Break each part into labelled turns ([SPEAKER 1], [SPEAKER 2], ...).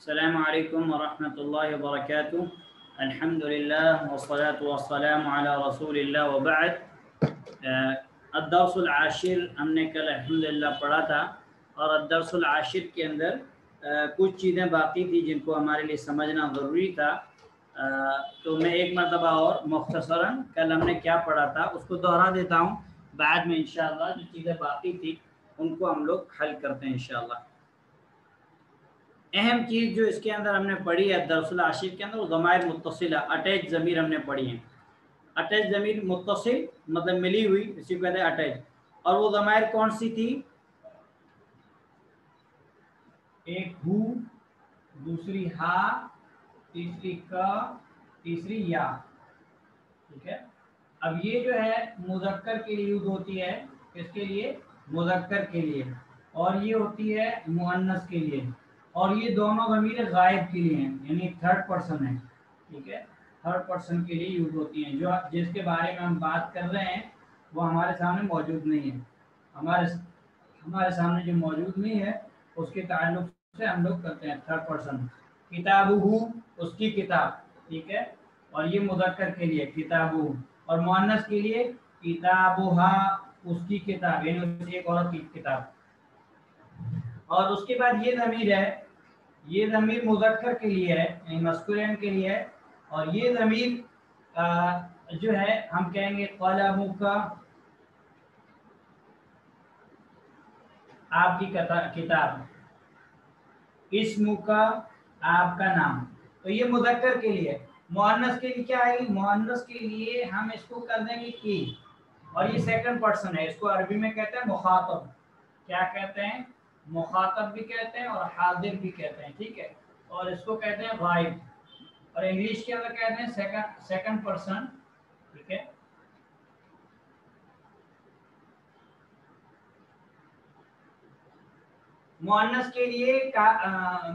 [SPEAKER 1] السلام علیکم ورحمۃ اللہ وبرکاتہ. الحمد للہ والصلاة والسلام علی رسول اللہ وبعد. الدرس العاشر ہم نے کل الحمدللہ پڑھا تھا، اور الدرس العاشر کے اندر کچھ چیزیں باقی تھی جن کو ہمارے لیے سمجھنا ضروری تھا. تو میں ایک مرتبہ اور مختصراً کل ہم نے کیا پڑھا تھا اس کو دہرا دیتا ہوں. بعد میں انشاءاللہ جو چیزیں باقی تھی ان کو ہم لوگ حل کرتے ہیں انشاءاللہ. اہم چیز جو اس کے اندر ہم نے پڑھی ہے درس العاشر کے اندر، وہ ضمائر متصلہ اٹیچ ضمیر ہم نے پڑھی ہیں. اٹیچ ضمیر متصل مطلب ملی ہوئی، اسی کو کہتے ہیں اٹیچ. اور وہ ضمائر کون سی تھی؟ ایک ہو، دوسری ہا، تیسری کا، تیسری یا. ٹھیک ہے. اب یہ جو ہے مذکر کے لیے یوز ہوتی ہے. کس کے لیے؟ مذکر کے لیے. اور یہ ہوتی ہے مؤنث کے لیے. اور یہ دونوں ضمیر غائب کے لیے ہیں، یعنی تھرڈ پرسن ہے. ٹھیک ہے. تھرڈ پرسن کے لیے یوز ہوتی ہیں. جو جس کے بارے میں ہم بات کر رہے ہیں وہ ہمارے سامنے موجود نہیں ہے. ہمارے سامنے جو موجود نہیں ہے اس کے تعلق سے ہم لوگ کرتے ہیں تھرڈ پرسن. کتابہ، اس کی کتاب. ٹھیک ہے. اور یہ مذکر کے لیے کتابہ، اور مؤنث کے لیے کتابہا، اس کی کتاب، یعنی ایک عورت کی کتاب. اور اس کے بعد یہ ضمیر ہے، یہ ضمیر مذکر کے لیے ہے، یعنی مسکولین کے لیے ہے. اور یہ ضمیر جو ہے ہم کہیں گے قلم کا، آپ کی کتاب. اسم کا، آپ کا نام. تو یہ مذکر کے لیے. مؤنث کے لیے کیا ہے؟ مؤنث کے لیے ہم اس کو کر دیں گے کی. اور یہ سیکنڈ پرسن ہے، اس کو عربی میں کہتے ہیں مخاطب. کیا کہتے ہیں؟ مخاطب بھی کہتے ہیں اور حاضر بھی کہتے ہیں. ٹھیک ہے. اور اس کو کہتے ہیں غائب. اور انگلش کے اندر کہتے ہیں سیکنڈ پرسن. ٹھیک ہے. مؤنث کے لیے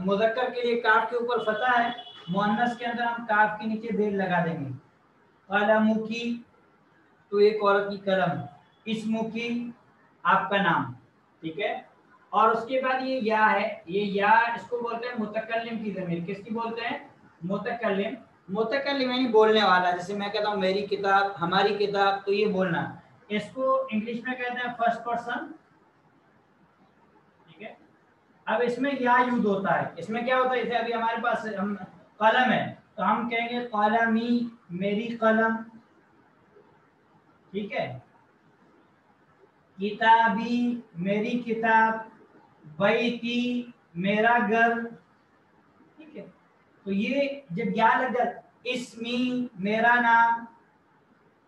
[SPEAKER 1] مذکر کے لیے کاف کے اوپر فتح ہے. مؤنث کے اندر ہم کاف کے نیچے زیر لگا دیں گے. قلم کی، تو ایک عورت کی قلم. اسم کی، آپ کا نام. ٹھیک ہے. اور اس کے بعد یہ یا ہے. یہ یا اس کو بولتے ہیں متکلم کی ضمیر. کس کی بولتے ہیں؟ متکلم. متکلم یعنی بولنے والا. جیسے میں کہتا ہوں میری کتاب، ہماری کتاب، تو یہ بولنا. اس کو انگلش میں کہتے ہیں فرسٹ پرسن. ٹھیک ہے. اب اس میں یا یوز ہوتا ہے. اس میں کیا ہوتا ہے؟ جیسے ابھی ہمارے پاس قلم ہے تو ہم کہیں گے قلمی، میری قلم. ٹھیک ہے. کتابی، میری کتاب. بیتی، میرا گھر. ٹھیک ہے. تو یہ جب یا لگ جاتا، اسمی، میرا نام.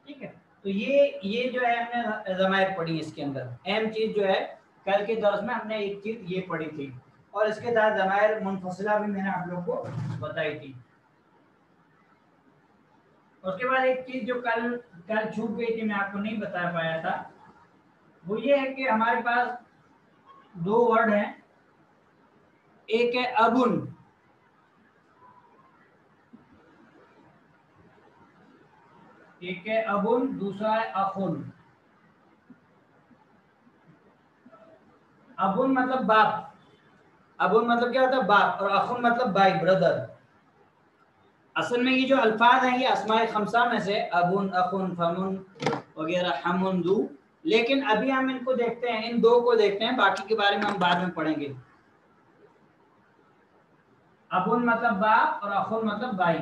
[SPEAKER 1] ٹھیک ہے. تو یہ جو ہے ہم نے ضمائر پڑھی اس کے اندر. اہم چیز جو ہے کل کے درس میں ہم نے ایک چیز یہ پڑھی تھی، اور اس کے ساتھ ضمائر منفصلہ بھی میں نے آپ لوگ کو بتائی تھی. اس کے بعد ایک چیز جو کل چھوٹ گئی تھی، میں آپ کو نہیں بتا پایا تھا، وہ یہ ہے کہ ہمارے پاس دو ورڈ ہیں. ایک ہے ابن، ایک ہے ابن، دوسرا ہے اخن. ابن مطلب باپ. ابن مطلب کیا ہوتا ہے؟ باپ. اور اخن مطلب بھائی، بردر. اصل میں یہ جو الفاظ ہیں یہ اسماء خمسہ میں سے ابن، اخن، فمن وغیرہ، ہمن، ذو. لیکن ابھی ہم ان کو دیکھتے ہیں، ان دو کو دیکھتے ہیں، باقی کے بارے میں ہم بعد میں پڑھیں گے. ابن مطلب باپ اور اخن مطلب بھائی.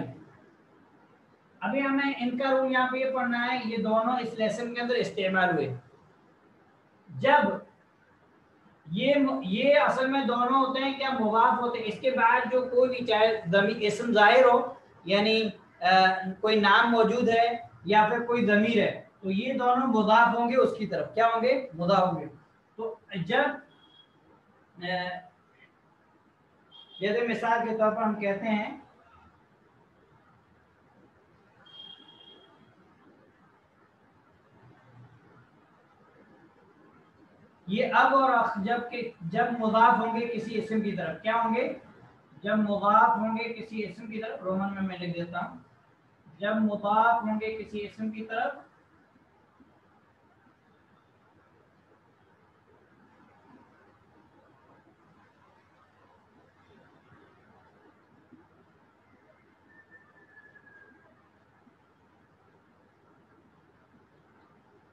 [SPEAKER 1] ابھی ہمیں ان کا رول یہاں پہ یہ پڑھنا ہے. یہ دونوں اس لیسن کے اندر استعمال ہوئے جب یہ اصل میں دونوں ہوتے ہیں کیا؟ مضاف ہوتے ہیں. اس کے بعد جو کوئی بھی چاہے اسم ظاہر ہو، یعنی کوئی نام موجود ہے یا پھر کوئی ضمیر ہے، تو یہ دونوں مضاف ہوں گے اس کی طرف. کیا ہوں گے؟ مضاف ہوں گے. تو جب جیسے مثال کے طور پر ہم کہتے ہیں یہ اب اور اخ جب مضاف ہوں گے کسی اسم کی طرف. کیا ہوں گے؟ جب مضاف ہوں گے کسی اسم کی طرف. رومن میں لکھ دیتا ہوں. جب مضاف ہوں گے کسی اسم کی طرف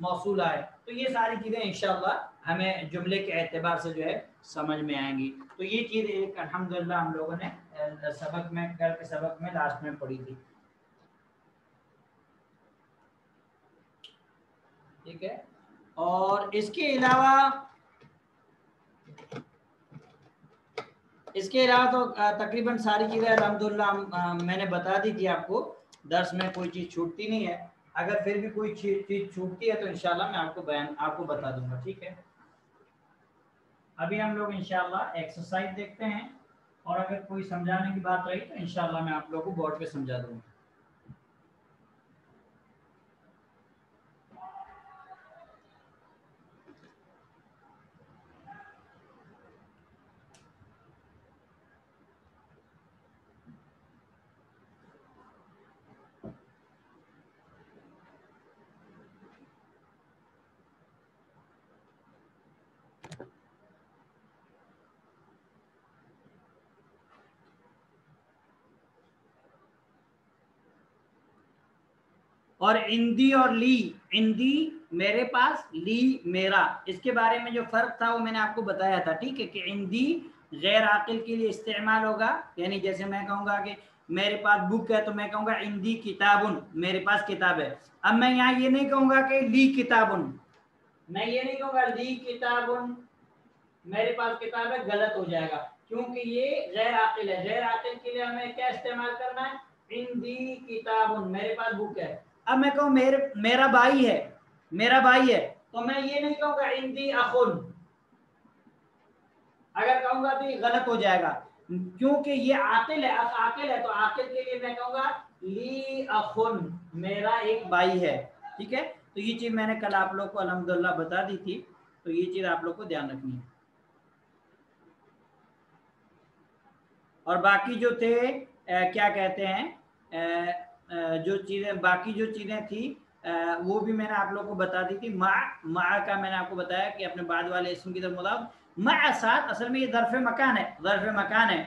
[SPEAKER 1] موصول آئے، تو یہ ساری چیزیں انشاءاللہ ہمیں جملے کے اعتبار سے جو ہے سمجھ میں آئیں گی. تو یہ چیز ایک الحمدللہ ہم لوگوں نے سبق میں کل کے سبق میں لاسٹ میں پڑھی تھی. ٹھیک ہے. اور اس کے علاوہ تو تقریباً ساری چیزیں الحمدللہ میں نے بتا دی تھی آپ کو. درس میں کوئی چیز چھوٹتی نہیں ہے. اگر پھر بھی کوئی چیز چھوٹتی ہے تو انشاءاللہ میں آپ کو بتا دوں گا. ٹھیک ہے. ابھی ہم لوگ انشاءاللہ ایکسرسائز دیکھتے ہیں، اور اگر کوئی سمجھانے کی بات رہی تو انشاءاللہ میں آپ لوگوں کو بورڈ پہ سمجھا دوں گا. اور اندی اور لی، اندی میرے پاس، لی میرا، اس کے بارے میں جو فرق تھا وہ میں نے آپ کو بتایا تھا. ٹھیک ہے، کہ اندی غیر عاقل کے لیے استعمال ہوگا. یعنی جیسے میں کہوں گا کہ میرے پاس بک ہے تو میں کہوں گا اندی کتابن، میرے پاس کتاب ہے. اب میں یہاں یہ نہیں کہوں گا کہ لی کتابن، میں یہ نہیں کہوں گا لی کتابن میرے پاس کتاب ہے، غلط ہو جائے گا کیونکہ یہ غیر عاقل ہے. غیر عاقل کے لیے ہمیں کیا استعمال کرنا ہے؟ اندی کتابن، میرے پاس بک ہے. اب میں کہوں میرا بھائی ہے، میرا بھائی ہے، تو میں یہ نہیں کہوں گا اندی اخن. اگر کہوں گا تو یہ غلط ہو جائے گا کیونکہ یہ عاقل ہے. عاقل ہے تو عاقل کے لیے میں کہوں گا لی اخن، میرا ایک بھائی ہے. ٹھیک ہے. تو یہ چیز میں نے کل آپ لوگ کو الحمدللہ بتا دی تھی، تو یہ چیز آپ لوگ کو دھیان رکھنی ہے. اور باقی جو تھے کیا کہتے ہیں جو چیزیں باقی جو چیزیں تھی وہ بھی میں نے آپ لوگ کو بتا دی تھی. مع کا میں نے آپ کو بتایا کہ اپنے بعد والے اسم کی طرف مضاف، مع ساتھ اصل میں یہ ظرف مکان ہے، ظرف مکان ہے.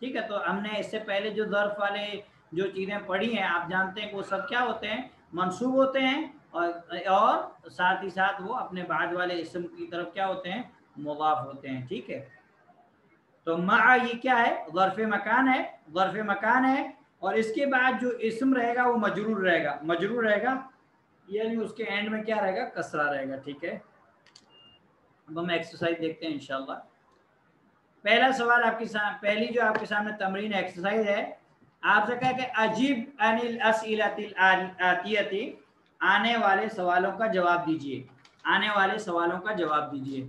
[SPEAKER 1] ٹھیک ہے. تو ہم نے اس سے پہلے جو ظرف والے جو چیزیں پڑھی ہیں آپ جانتے ہیں کہ وہ سب کیا ہوتے ہیں؟ منصوب ہوتے ہیں، اور ساتھ ہی ساتھ وہ اپنے بعد والے اسم کی طرف کیا ہوتے ہیں؟ مضاف ہوتے ہیں. ٹھیک ہے. تو مع یہ کیا ہے؟ ظرف مکان ہے، ظرف مکان ہے. اور اس کے بعد جو اسم رہے گا وہ مجرور رہے گا، مجرور رہے گا یعنی اس کے اینڈ میں کیا رہے گا؟ کسرہ رہے گا. ٹھیک ہے. اب ہم ایکسرسائز دیکھتے ہیں انشاءاللہ. پہلا سوال آپ کے سامنے، پہلی جو آپ کے سامنے تمرین ایکسرسائز ہے، آپ سے کہا کہ اجیب عن الاسئلۃ الآتیۃ، آنے والے سوالوں کا جواب دیجیے، آنے والے سوالوں کا جواب دیجیے.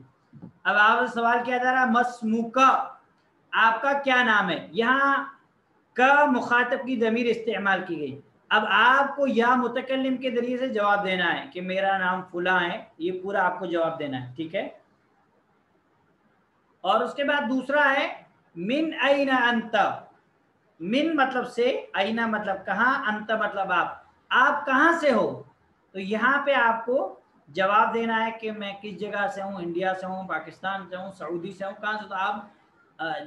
[SPEAKER 1] اب آپ سے سوال کیا جا رہا ہے؟ مسموکا، آپ کا کیا نام ہے؟ یہاں کا مخاطب کی ضمیر استعمال کی گئی. اب آپ کو یا متکلم کے ذریعے سے جواب دینا ہے کہ میرا نام فلاں ہے، یہ پورا آپ کو جواب دینا ہے. ٹھیک ہے. اور اس کے بعد دوسرا ہے من این انت، من مطلب سے، اینا مطلب کہاں، انت مطلب آپ کہاں سے ہو؟ تو یہاں پہ آپ کو جواب دینا ہے کہ میں کس جگہ سے ہوں، انڈیا سے ہوں، پاکستان سے ہوں، سعودی سے ہوں، کہاں سے. تو آپ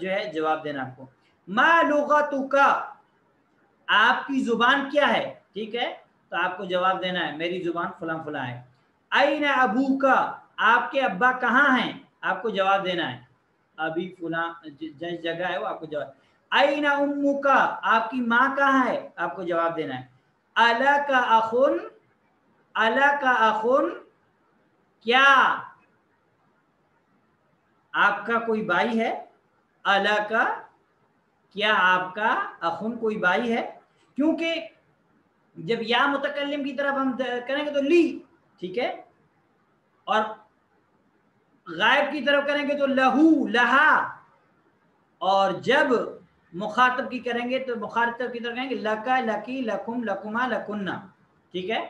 [SPEAKER 1] جو ہے جواب دینا آپ کو. ما لغتک، آپ کی زبان کیا ہے؟ ٹھیک ہے. تو آپ کو جواب دینا ہے میری زبان فلاں فلاں ہے. این ابوک، آپ کے ابا کہاں ہیں؟ آپ کو جواب دینا ہے ابھی فلاں جس جگہ ہے وہ آپ کو جواب. این امک، آپ کی ماں کہاں ہے؟ آپ کو جواب دینا ہے الک اخن، الک اخن، کیا آپ کا کوئی بھائی ہے؟ الک، کیا آپ کا اخن کوئی بھائی ہے؟ کیونکہ جب یا متکلم کی طرف ہم کریں گے تو لی. ٹھیک ہے. اور غائب کی طرف کریں گے تو لہو، لہا. اور جب مخاطب کی کریں گے تو مخاطب کی طرف کہیں گے لکا، لکی، لکم، لکما، لکنہ. ٹھیک ہے.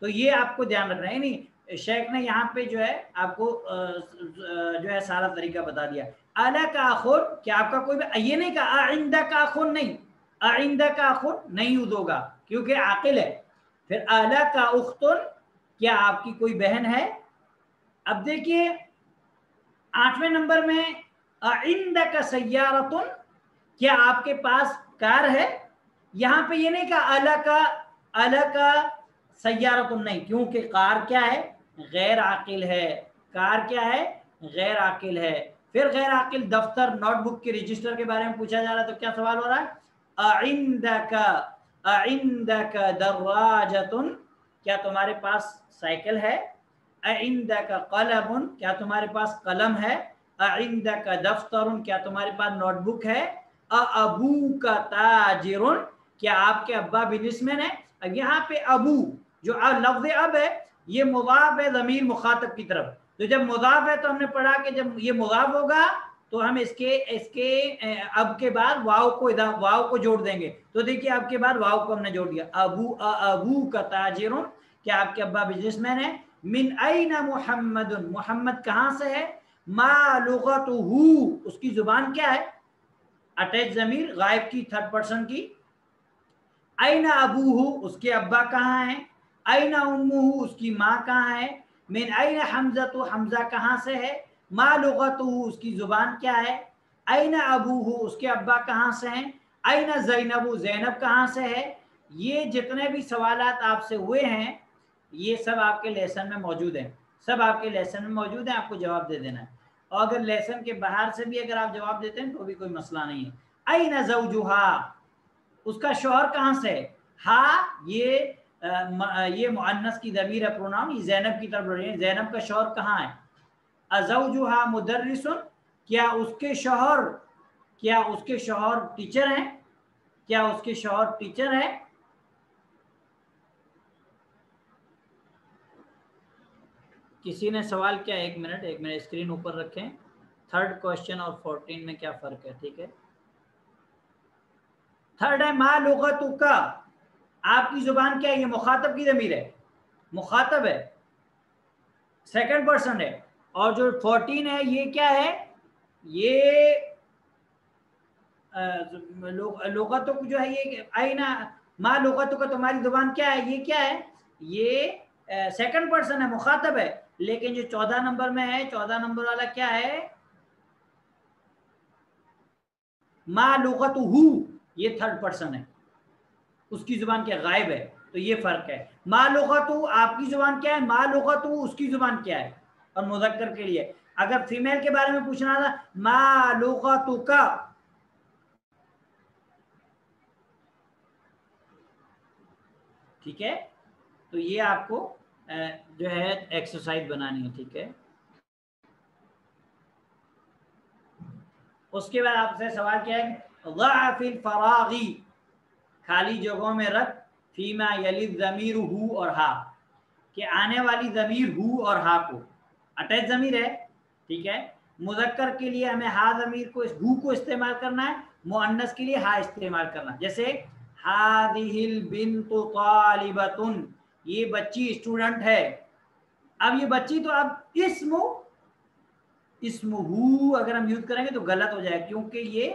[SPEAKER 1] تو یہ آپ کو دھیان رکھنا ہے. نہیں شیخ نے یہاں پہ جو ہے آپ کو جو ہے سارا طریقہ بتا دیا. الک اخن، کیا آپ کا کوئی، یہ نہیں کہا عندک اخن، نہیں عندک اخن نہیں یوز ہوگا کیونکہ عاقل ہے. پھر الک اختن، کیا آپ کی کوئی بہن ہے؟ اب دیکھیے 8ویں نمبر میں عندک سیارۃ، کیا آپ کے پاس کار ہے؟ یہاں پہ یہ نہیں کہا الک سیارۃ، نہیں کیونکہ کار کیا ہے؟ غیر عاقل ہے. کار کیا ہے؟ غیر عاقل ہے. پھر غیر عاقل دفتر نوٹ بک کے رجسٹر کے بارے میں پوچھا جا رہا ہے تو کیا سوال ہو رہا ہے؟ اعندک دراجۃ، کیا تمہارے پاس سائیکل ہے؟ اعندک قلم، کیا تمہارے پاس قلم ہے؟ اعندک دفتر، کیا تمہارے پاس نوٹ بک ہے؟ ابوک تاجر، کیا آپ کے ابا بزنس مین ہے؟ اب یہاں پہ ابو جو لفظ اب ہے یہ مضاف ہے ضمیر مخاطب کی طرف. تو جب مضاف ہے تو ہم نے پڑھا کہ جب یہ مضاف ہوگا تو ہم اس کے اب کے بعد واو کو جوڑ دیں گے. تو دیکھیے اب کے بعد واو کو ہم نے جوڑ دیا. ابو کا تاجر، کیا آپ کے ابا بزنس مین ہے؟ من این محمد، محمد کہاں سے ہے؟ ما لغتہ، اس کی زبان کیا ہے؟ اٹیچ ضمیر غائب کی تھرڈ پرسن کی. این ابوہ، اس کے ابا کہاں ہیں؟ این امہ، اس کی ماں کہاں ہے؟ من این حمزہ، حمزہ کہاں سے ہے؟ ما لغتہ، اس کی زبان کیا ہے؟ این ابوہ، اس کے ابا کہاں سے ہیں؟ این زینب، زینب کہاں سے ہے؟ یہ جتنے بھی سوالات آپ سے ہوئے ہیں یہ سب آپ کے لیسن میں موجود ہیں، سب آپ کے لیسن میں موجود ہیں، آپ کو جواب دے دینا ہے. اور اگر لیسن کے باہر سے بھی اگر آپ جواب دیتے ہیں تو بھی کوئی مسئلہ نہیں ہے. این زوجہا، اس کا شوہر کہاں سے ہے؟ ہاں یہ مؤنث کی ضمیر ہے پروناؤن، یہ زینب کی طرف بڑھ رہی ہے. زینب کا شوہر کہاں ہے؟ ازوجہا مدرس، کیا اس کے شوہر ٹیچر ہیں؟ کیا اس کے شوہر ٹیچر ہے؟ کسی نے سوال کیا؟ ایک منٹ اسکرین اوپر رکھیں. تھرڈ کوشچن اور 14 میں کیا فرق ہے؟ ٹھیک ہے، تھرڈ ہے ما لغتک، آپ کی زبان کیا ہے؟ یہ مخاطب کی ضمیر ہے، مخاطب ہے، سیکنڈ پرسن ہے. اور جو 14 ہے یہ کیا ہے؟ یہ لغتک جو ہے یہ اینا ما لغتک، تمہاری زبان کیا ہے؟ یہ کیا ہے؟ یہ سیکنڈ پرسن ہے، مخاطب ہے. لیکن جو 14 نمبر میں ہے، 14 نمبر والا کیا ہے؟ ما لغتہ، یہ تھرڈ پرسن ہے، اس کی زبان کیا؟ غائب ہے. تو یہ فرق ہے. ما لغتہ آپ کی زبان کیا ہے؟ ما لغتہ اس کی زبان کیا ہے؟ اور مذکر کے لیے اگر فیمیل کے بارے میں پوچھنا تھا ما لغتک، ٹھیک ہے. تو یہ آپ کو جو ہے ایکسرسائز بنانی ہے. ٹھیک ہے، اس کے بعد آپ سے سوال کیا ہے؟ ضع فی الفراغ، خالی جگہوں میں رکھ فیما یلی الضمیر ہو اور ہا، کہ آنے والی ضمیر ہو اور ہا کو اٹیچ ضمیر ہے. ٹھیک ہے، مذکر کے لیے ہمیں ہا ضمیر کو ہو کو استعمال کرنا ہے، مؤنث کے لیے ہا استعمال کرنا. جیسے ہذہ البنت طالبۃ، یہ بچی اسٹوڈنٹ ہے. اب یہ بچی تو اب اسم ہو اگر ہم یوز کریں گے تو غلط ہو جائے، کیونکہ یہ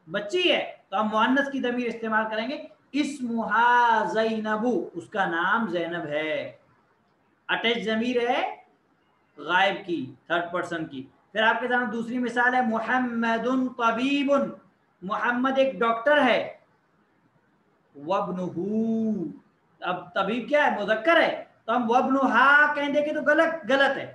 [SPEAKER 1] بچی ہے تو ہم مؤنث کی ضمیر استعمال کریں گے. اسمہا زینب، اس کا نام زینب ہے، اٹیچ ضمیر ہے غائب کی تھرڈ پرسن کی. پھر آپ کے سامنے دوسری مثال ہے محمد طبیب، محمد ایک ڈاکٹر ہے. وابنہ، اب طبیب کیا ہے؟ مذکر ہے، تو ہم وابنہا کہیں دے کے تو غلط ہے.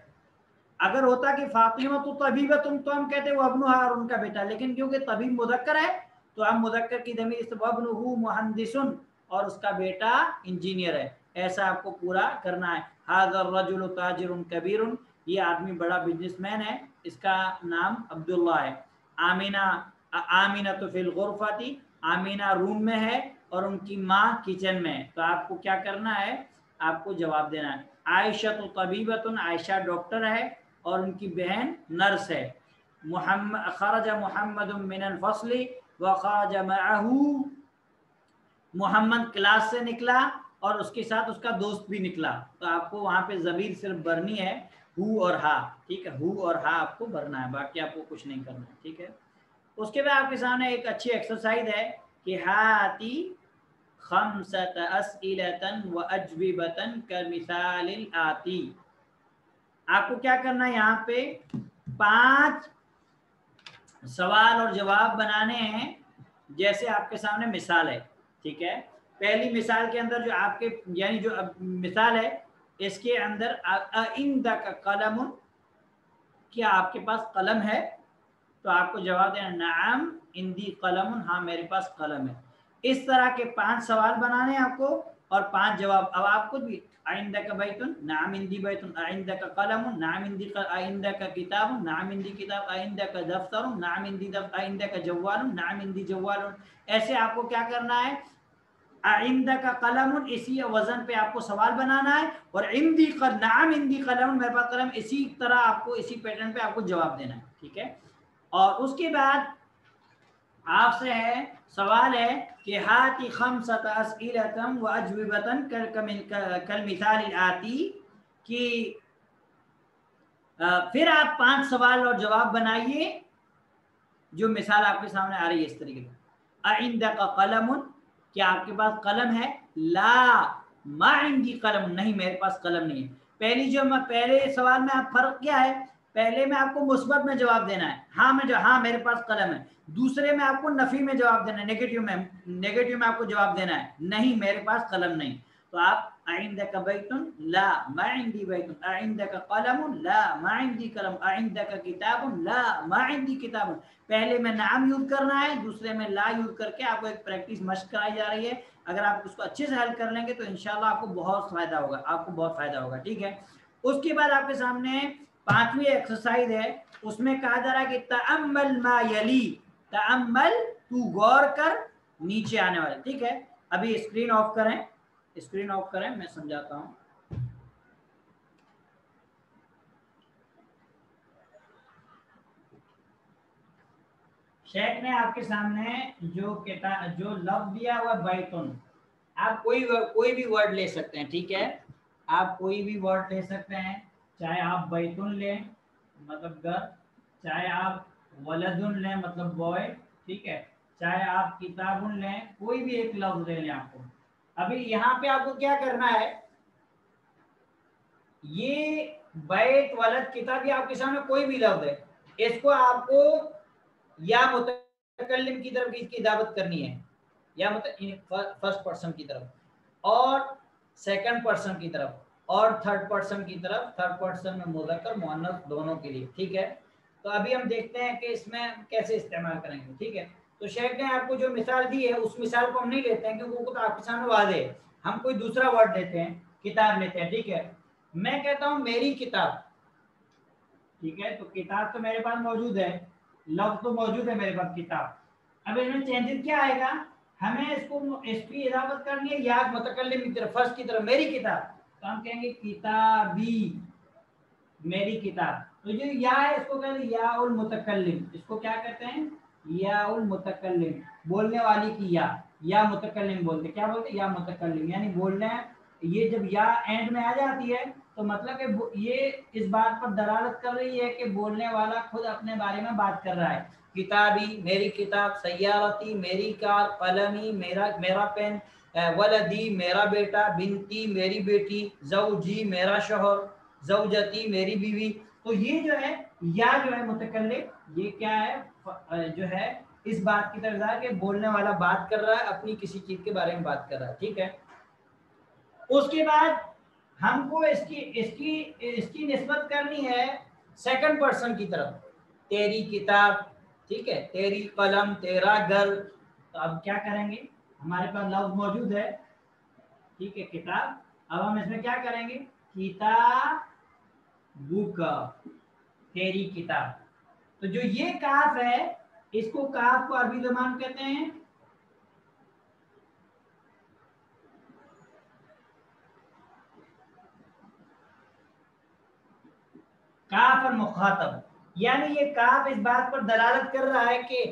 [SPEAKER 1] اگر ہوتا کہ فاطمہ تو طبیبۃ تو ہم کہتے وابنہا اور ان کا بیٹا، لیکن کیونکہ طبیب مذکر ہے تو ہم مذکر کی ضمیر سے وابنہ مہندس اور اس کا بیٹا انجینئر ہے. ایسا آپ کو پورا کرنا ہے. ھذا الرجل تاجر کبیر، یہ آدمی بڑا بزنس مین ہے، اس کا نام عبداللہ ہے. آمینہ فی الغرفۃ، آمینہ روم میں ہے اور ان کی ماں کچن میں ہے. تو آپ کو کیا کرنا ہے؟ آپ کو جواب دینا ہے. عائشہ طبیبۃ، عائشہ ڈاکٹر ہے اور ان کی بہن نرس ہے. خرج محمد من الفصل وخرج معه، محمد کلاس سے نکلا اور اس کے ساتھ اس کا دوست بھی نکلا. تو آپ کو وہاں پہ ضمیر صرف بھرنی ہے ہو اور ہا. ٹھیک ہے، ہو اور ہا آپ کو بھرنا ہے، باقی آپ کو کچھ نہیں کرنا ہے. ٹھیک ہے، اس کے بعد آپ کے سامنے ایک اچھی ایکسرسائز ہے کہ ہاتی خمسۃ اسئلۃ واجوبۃ کمثال الآتی. آپ کو کیا کرنا ہے؟ یہاں پہ 5 سوال اور جواب بنانے ہیں جیسے آپ کے سامنے مثال ہے. ٹھیک ہے، پہلی مثال کے اندر جو آپ کے یعنی جو مثال ہے اس کے اندر عندک قلم، کیا آپ کے پاس قلم ہے؟ تو آپ کو جواب دینا نعم عندی قلم، ہاں میرے پاس قلم ہے۔ اس طرح کے 5 سوال بنانے ہیں آپ کو اور 5 جواب۔ اب آپ خود بھی عندک بیت، نعم عندی بیت، عندک قلم، نعم عندی، عندک کتاب، نعم عندی کتاب، عندک دفتر، نعم عندی دفتر، عندک جوال، نعم عندی جوال۔ ایسے آپ کو کیا کرنا ہے، عندک قلم، اسی وزن پہ آپ کو سوال بنانا ہے، اور عندی نعم عندی قلم، میرے پاس قلم، اسی طرح آپ کو اسی پیٹرن پہ آپ کو جواب دینا ہے، ٹھیک ہے۔ اور اس کے بعد آپ سے ہے سوال ہے کہ ہاتی خمسۃ اسئلۃ واجوبۃ کالمثال الآتی، کہ پھر آپ 5 سوال اور جواب بنائیے جو مثال آپ کے سامنے آ رہی ہے اس طریقے سے۔ عندک قلم، کیا آپ کے پاس قلم ہے؟ لا ما عندی قلم، نہیں میرے پاس قلم نہیں ہے۔ پہلے سوال میں آپ فرق کیا ہے، پہلے میں آپ کو مثبت میں جواب دینا ہے، ہاں میرے پاس قلم ہے۔ دوسرے میں آپ کو نفی میں جواب دینا ہے، نیگیٹو میں آپ کو جواب دینا ہے، نہیں میرے پاس قلم نہیں۔ تو آپ عندک بیت لا ما عندی بیت، عندک قلم لا ما عندی قلم، عندک کتاب لا ما عندی کتاب۔ پہلے میں نعم یوز کرنا ہے، دوسرے میں لا یوز کر کے آپ کو ایک پریکٹس مشق کرائی جا رہی ہے۔ اگر آپ اس کو اچھے سے حل کر لیں گے تو انشاءاللہ آپ کو بہت فائدہ ہوگا، ٹھیک ہے۔ اس کے بعد آپ کے سامنے 5ویں ایکسرسائز ہے، اس میں کہا جا رہا ہے کہ تأمل ما یلی، تأمل تو غور کر نیچے آنے والے، ٹھیک ہے۔ ابھی اسکرین آف کریں، میں سمجھاتا ہوں۔ شیخ نے آپ کے سامنے جو لفظ دیا ہوا بیتن، آپ کوئی بھی ورڈ لے سکتے ہیں، ٹھیک ہے، آپ کوئی بھی ورڈ لے سکتے ہیں، چاہے آپ بیتن لیں مطلب گھر، چاہے آپ ولدن لیں مطلب بوائے، ٹھیک ہے، چاہے آپ کتابن لیں، کوئی بھی ایک لفظ لے لیں آپ کو۔ ابھی یہاں پہ آپ کو کیا کرنا ہے، یہ بیت ولد کتاب، یہ آپ کے سامنے کوئی بھی لفظ ہے، اس کو آپ کو یا متکلم کی طرف اس کی دعوت کرنی ہے، یا فرسٹ پرسن کی طرف، اور سیکنڈ پرسن کی طرف، اور تھرڈ پرسن کی طرف، تھرڈ پرسن میں مذکر مؤنث دونوں کے لیے، ٹھیک ہے۔ تو ابھی ہم دیکھتے ہیں کہ اس میں کیسے استعمال کریں گے، ٹھیک ہے۔ تو شیخ نے آپ کو جو مثال دی ہے اس مثال کو ہم نہیں لیتے ہیں کیونکہ وہ تو آپ کے سامنے واضح ہے، ہم کوئی دوسرا ورڈ لیتے ہیں، کتاب لیتے ہیں، ٹھیک ہے۔ میں کہتا ہوں میری کتاب، ٹھیک ہے، تو کتاب تو میرے پاس موجود ہے، لفظ تو موجود ہے میرے پاس کتاب۔ اب اس میں چینجز کیا آئے گا، ہمیں اس کی اضافت کرنی ہے یا متکلم کی طرف، فرض کی طرف، میری کتاب، تو ہم کہیں گے کتابی، میری کتاب۔ تو جو یا ہے اس کو کہتے ہیں یا المتکلم، اس کو کیا کہتے ہیں، یا المتکلم، بولنے والی کی یا متکلم بولتے، کیا بولتے، یا متکلم، یعنی بولنے، یہ جب یا اینڈ میں آ جاتی ہے تو مطلب کہ یہ اس بات پر دلالت کر رہی ہے کہ بولنے والا خود اپنے بارے میں بات کر رہا ہے۔ کتابی میری کتاب، سیارتی میری کار، قلمی میرا پین، ولدی میرا بیٹا، بنتی میری بیٹی، زوجی میرا شوہر، زوجتی میری بیوی۔ تو یہ جو ہے یا جو ہے متکلم، یہ کیا ہے، جو ہے اس بات کی طرف کہ بولنے والا بات کر رہا ہے، اپنی کسی چیز کے بارے میں بات کر رہا ہے، ٹھیک ہے۔ اس کے بعد ہم کو اس کی نسبت کرنی ہے سیکنڈ پرسن کی طرف، تیری کتاب، ٹھیک ہے، تیری قلم، تیرا گھر۔ تو اب کیا کریں گے، ہمارے پاس لفظ موجود ہے، ٹھیک ہے، کتاب، اب ہم اس میں کیا کریں گے، کتاب بک، تیری کتاب۔ تو جو یہ کاف ہے، اس کو کاف کو عربی زبان کہتے ہیں کاف المخاطب، یعنی یہ کاف اس بات پر دلالت کر رہا ہے کہ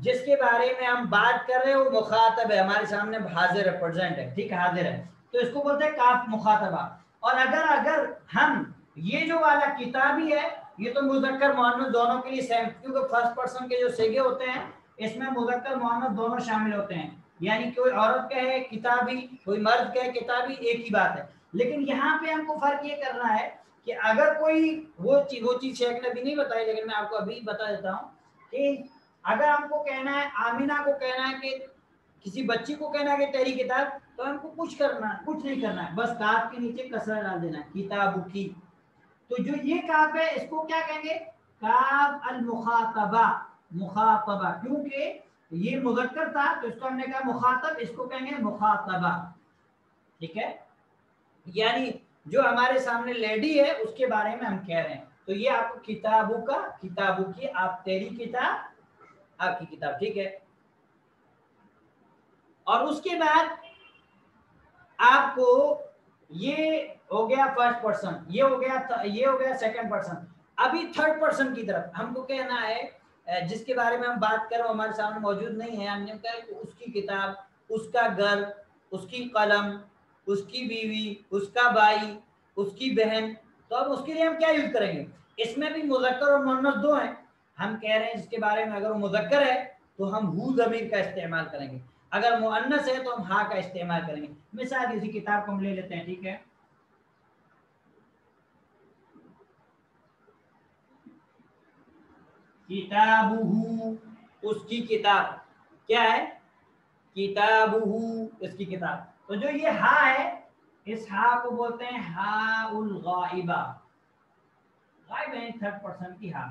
[SPEAKER 1] جس کے بارے میں ہم بات کر رہے ہیں وہ مخاطب ہے، ہمارے سامنے حاضر ہے، پریزنٹ ہے، ٹھیک ہے، حاضر ہے، تو اس کو بولتے ہیں کاف مخاطبہ۔ اور اگر ہم یہ جو والا کتابی ہے، یہ تو مذکر مؤنث دونوں کے لیے سیم، کیونکہ فرسٹ پرسن کے جو صیغے ہوتے ہیں اس میں مذکر مؤنث دونوں شامل ہوتے ہیں، یعنی کوئی عورت کہے کتابی، کوئی مرد کہے کتابی، ایک ہی بات ہے۔ لیکن یہاں پہ ہم کو فرق یہ کرنا ہے کہ اگر کوئی وہ چیز شیخ نے ابھی نہیں بتائی لیکن میں آپ کو ابھی بتا دیتا ہوں کہ اگر ہم کو کہنا ہے آمینہ کو کہنا ہے کہ کسی بچی کو کہنا ہے کہ تیری کتاب، تو ہم کو کچھ نہیں کرنا ہے، بس کاف کے نیچے کسرہ ڈال دینا ہے، کتاب کی. تو جو یہ کاف ہے اس کو کیا کہیں گے؟ کاف المخاطبہ، مخاطبہ، کیونکہ یہ مذکر تھا تو اس کو ہم نے کہا مخاطب، اس کو کہیں گے مخاطبہ. ٹھیک ہے، یعنی جو ہمارے سامنے لیڈی ہے اس کے بارے میں ہم کہہ رہے ہیں. تو یہ آپ کو کتابوں کا، کتابوں کی، آپ تیری کتاب، آپ کی کتاب. ٹھیک ہے، اور اس کے بعد آپ کو یہ ہو گیا فرسٹ پرسن، یہ ہو گیا سیکنڈ پرسن. ابھی تھرڈ پرسن کی طرف ہم کو کہنا ہے، جس کے بارے میں ہم بات کر رہے ہیں ہمارے سامنے موجود نہیں ہے. ہم نے کہا کہ اس کی کتاب، اس کا گھر، اس کی قلم، اس کی بیوی، اس کا بھائی، اس کی بہن. تو اب اس کے لیے ہم کیا یوز کریں گے؟ اس میں بھی مذکر اور مؤنث دو ہیں. ہم کہہ رہے ہیں جس کے بارے میں اگر وہ مذکر ہے تو ہم ہو ضمیر کا استعمال کریں گے، اگر مؤنث ہے تو ہم ہا کا استعمال کریں گے. مثال کسی کتاب کو ہم لے لیتے ہیں. ٹھیک ہے، کتابہ، اس کی کتاب. کیا ہے؟ کتابہ، اس کی کتاب. تو جو یہ ہا ہے، اس ہا کو بولتے ہیں ہا الغائبہ. غائب ہے تھرڈ پرسن کی ہا.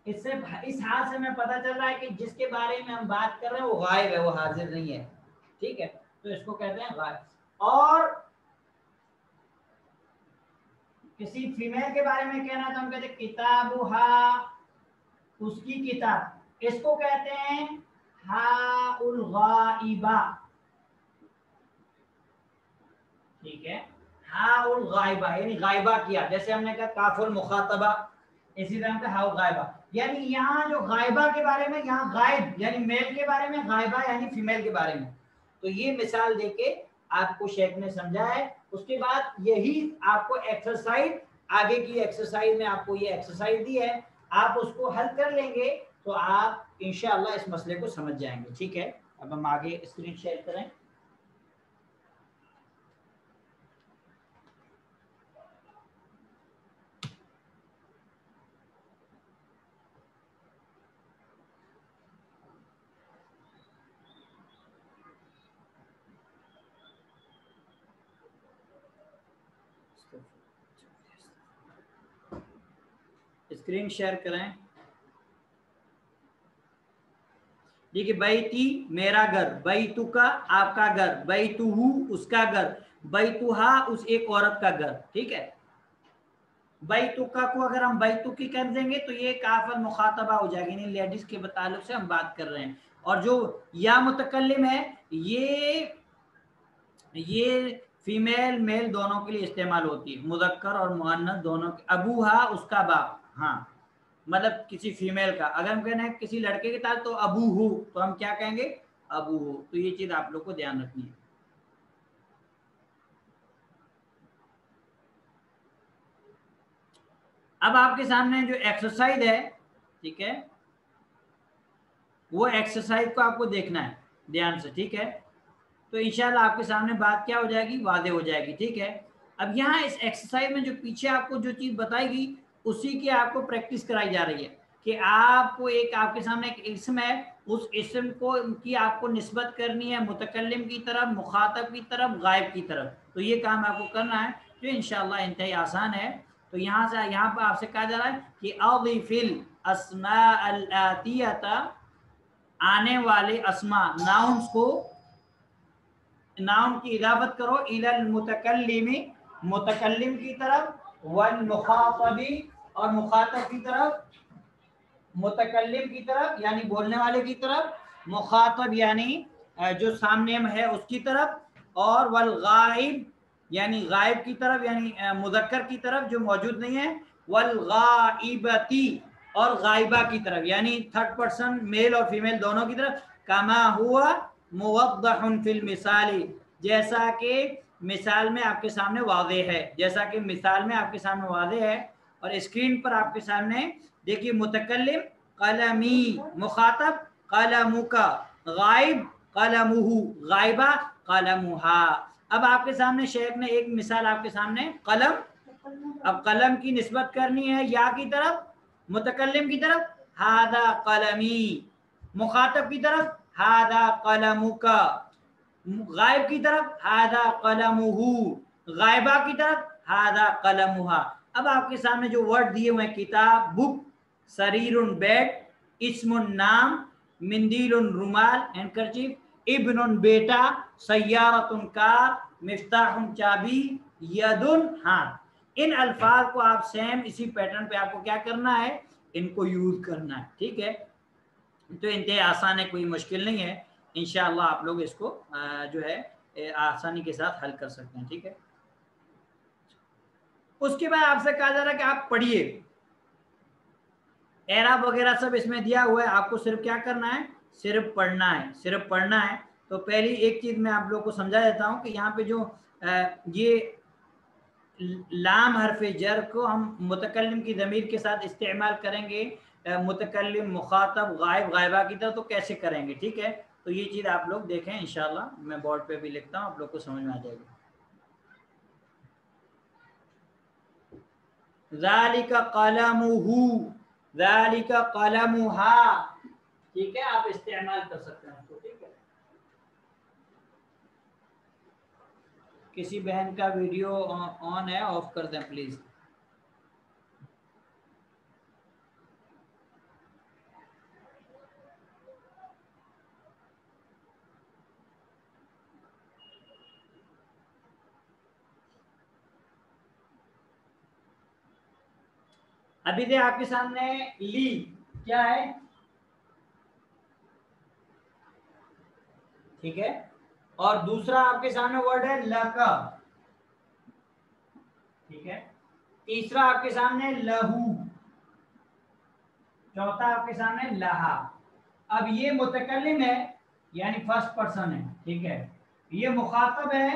[SPEAKER 1] اس ہا سے ہمیں پتہ چل رہا ہے کہ جس کے بارے میں ہم بات کر رہے ہیں وہ غائب ہے، وہ حاضر نہیں ہے. ٹھیک ہے، تو اس کو کہتے ہیں غائب. اور کسی فیمیل کے بارے میں کہنا تو ہم کہتے ہیں کتابہا، اس کی کتاب. اس کو کہتے ہیں ہا الغائبہ. ٹھیک ہے، ہا الغائبہ یعنی غائبہ کیا. جیسے ہم نے کہا کاف المخاطبہ، اسی طرح کا ہا الغائبہ. یعنی یہاں جو غائبہ کے بارے میں، یہاں غائب یعنی میل کے بارے میں، غائبہ یعنی فیمیل کے بارے میں. تو یہ مثال دے کے آپ کو شیخ نے سمجھا ہے. اس کے بعد یہی آپ کو ایکسرسائز، آگے کی ایکسرسائز میں آپ کو یہ ایکسرسائز دی ہے، آپ اس کو حل کر لیں گے تو آپ انشاءاللہ اس مسئلے کو سمجھ جائیں گے. ٹھیک ہے، اب ہم آگے اسکرین شیئر کریں. اسکرین شیئر کریں. دیکھیے، بیتی میرا گھر، بیتو کا آپ کا گھر، بیتو اس کا گھر، بیتوہا اس ایک عورت کا گھر. ٹھیک ہے، بیتو کا کو اگر ہم بیتو کی کر دیں گے تو یہ کاف المخاطبہ ہو جائے گی، یعنی لیڈیز کے تعلق سے ہم بات کر رہے ہیں. اور جو یا متکلم ہے یہ فیمیل میل دونوں کے لیے استعمال ہوتی ہے، مذکر اور مؤنث دونوں کے. ابوہا اس کا باپ، ہاں مطلب کسی فیمیل کا. اگر ہم کہنا ہے کسی لڑکے کے ساتھ تو ابو ہو، تو ہم کیا کہیں گے؟ ابو ہو. تو یہ چیز آپ لوگ کو دھیان رکھنی ہے. اب آپ کے سامنے جو ایکسرسائز ہے، ٹھیک ہے، وہ ایکسرسائز کو آپ کو دیکھنا ہے دھیان سے. ٹھیک ہے، تو انشاءاللہ آپ کے سامنے بات کیا ہو جائے گی؟ واضح ہو جائے گی. ٹھیک ہے، اب یہاں اس ایکسرسائز میں جو پیچھے آپ کو جو چیز بتائی گی اسی کی آپ کو پریکٹس کرائی جا رہی ہے کہ آپ کو آپ کے سامنے ایک اسم ہے، اس اسم کو کی آپ کو نسبت کرنی ہے متکلم کی طرف، مخاطب کی طرف، غائب کی طرف. تو یہ کام آپ کو کرنا ہے جو انشاءاللہ انتہائی آسان ہے. تو یہاں پر آپ سے کہا جا رہا ہے کہ اضف الاسماء الاتیہ، آنے والے اسماء ناؤنس کو، ناؤن کی اضافت کرو الی المتکلم، متکلم کی طرف، والمخاطب اور مخاطب کی طرف. متکلم کی طرف یعنی بولنے والے کی طرف، مخاطب یعنی جو سامنے میں ہے اس کی طرف، اور والغائب یعنی غائب کی طرف یعنی مذکر کی طرف جو موجود نہیں ہے، والغائبتی اور غائبہ کی طرف یعنی تھرڈ پرسن میل اور فیمیل دونوں کی طرف. کما ہوا موضح فی المثال، جیسا کہ مثال میں آپ کے سامنے واضح ہے، جیسا کہ مثال میں آپ کے سامنے واضح ہے. اور اسکرین پر آپ کے سامنے دیکھیے، متکلم قلمی، مخاطب قلمک، غائب قلمہ، غائبہ قلمہا. اب آپ کے سامنے شیخ نے ایک مثال آپ کے سامنے قلم، اب قلم کی نسبت کرنی ہے یا کی طرف، متکلم کی طرف ہذا قلمی، مخاطب کی طرف ہذا قلمک. غائب کی طرف ھذا قلمہ، غائبہ کی طرف ھذا قلمھا۔ اب آپ کے سامنے جو ورڈ دیے ہوئے ہیں، کتاب بک، سریر بیڈ، اسم نام، مندیل رومال ہینڈکرچیف، ابن بیٹا، سیارۃ کار، مفتاح چابی، ید ہاتھ، ان الفاظ کو آپ سیم اسی پیٹرن پہ آپ کو کیا کرنا ہے، ان کو یوز کرنا ہے، ٹھیک ہے۔ تو انتہائی آسان ہے، کوئی مشکل نہیں ہے، انشاءاللہ آپ لوگ اس کو جو ہے آسانی کے ساتھ حل کر سکتے ہیں، ٹھیک ہے۔ اس کے بعد آپ سے کہا جا رہا ہے کہ آپ پڑھیے، اعراب وغیرہ سب اس میں دیا ہوا ہے، آپ کو صرف کیا کرنا ہے، صرف پڑھنا ہے، صرف پڑھنا ہے۔ تو پہلی ایک چیز میں آپ لوگ کو سمجھا دیتا ہوں کہ یہاں پہ جو یہ لام حرف جر کو ہم متکلم کی ضمیر کے ساتھ استعمال کریں گے، متکلم، مخاطب، غائب، غائبہ کی طرح، تو کیسے کریں گے، ٹھیک ہے۔ تو یہ چیز آپ لوگ دیکھیں انشاءاللہ، میں بورڈ پہ بھی لکھتا ہوں، آپ لوگ کو سمجھ میں آ جائے گا۔ ذالک قلمہ، ذالک قلمھا، ٹھیک ہے، آپ استعمال کر سکتے ہیں، ٹھیک ہے۔ کسی بہن کا ویڈیو آن ہے، آف کر دیں پلیز۔ ابھی دے آپ کے سامنے لی کیا ہے، ٹھیک ہے، اور دوسرا آپ کے سامنے ورڈ ہے لکا، ٹھیک ہے، تیسرا آپ کے سامنے لہو، چوتھا آپ کے سامنے لہا۔ اب یہ متکلم ہے یعنی فرسٹ پرسن ہے، ٹھیک ہے، یہ مخاطب ہے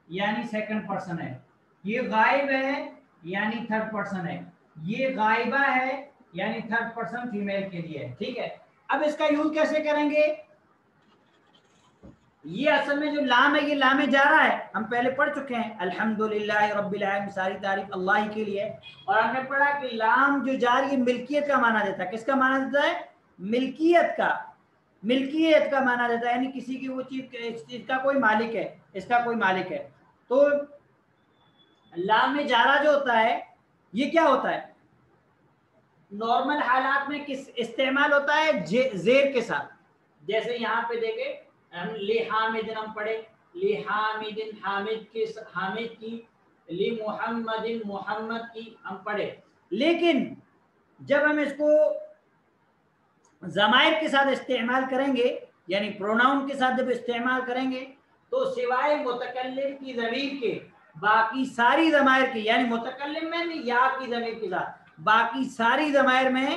[SPEAKER 1] یعنی سیکنڈ پرسن ہے، یہ غائب ہے یعنی تھرڈ پرسن ہے، یہ غائبہ ہے یعنی تھرڈ پرسن فیمیل کے لیے ہے، ٹھیک ہے۔ اب اس کا یوز کیسے کریں گے، یہ اصل میں جو لام ہے یہ لام جارہ ہے، ہم پہلے پڑھ چکے ہیں، الحمدللہ رب العالمین، ساری تعریف اللہ کے لیے، اور ہم نے پڑھا کہ لام جو جار یہ ملکیت کا معنی دیتا ہے، کس کا معنی دیتا ہے، ملکیت کا، ملکیت کا معنی دیتا ہے، یعنی کسی کی وہ چیز کا کوئی مالک ہے، اس کا کوئی مالک ہے۔ تو لام جارہ جو ہوتا ہے یہ کیا ہوتا ہے، نارمل حالات میں کس استعمال ہوتا ہے، زیر کے ساتھ، جیسے یہاں پہ دیکھیں لی حامد ہم پڑھے، لی حامد حامد کی، لی محمد محمد کی ہم پڑھے، لیکن جب ہم اس کو ضمائر کے ساتھ استعمال کریں گے، یعنی پروناؤن کے ساتھ جب استعمال کریں گے، تو سوائے متکلم کی ضمیر کے باقی ساری ضمائر کی، یعنی متکلم میں نہیں، یا کی ضمیر کے ساتھ باقی ساری ضمائر میں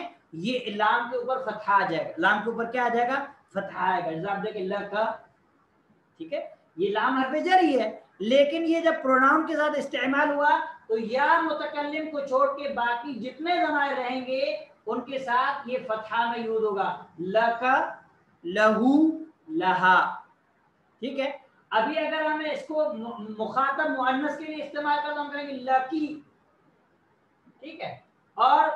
[SPEAKER 1] یہ لام کے اوپر فتحہ آ جائے گا، لام کے اوپر کیا آ جائے گا، فتحہ آئے گا، جیسے آپ دیکھیں اللہ کا، ٹھیک ہے، یہ لام حرف جر ہی ہے، لیکن یہ جب پروناؤن کے ساتھ استعمال ہوا تو یا متکلم کو چھوڑ کے باقی جتنے ضمائر رہیں گے ان کے ساتھ یہ فتحہ میں یوز ہوگا، لکا، لہو، لہا، ٹھیک ہے۔ ابھی اگر ہمیں اس کو مخاطب مؤنث کے لیے استعمال کرنا، ہم کہیں گے لکی، ٹھیک ہے، اور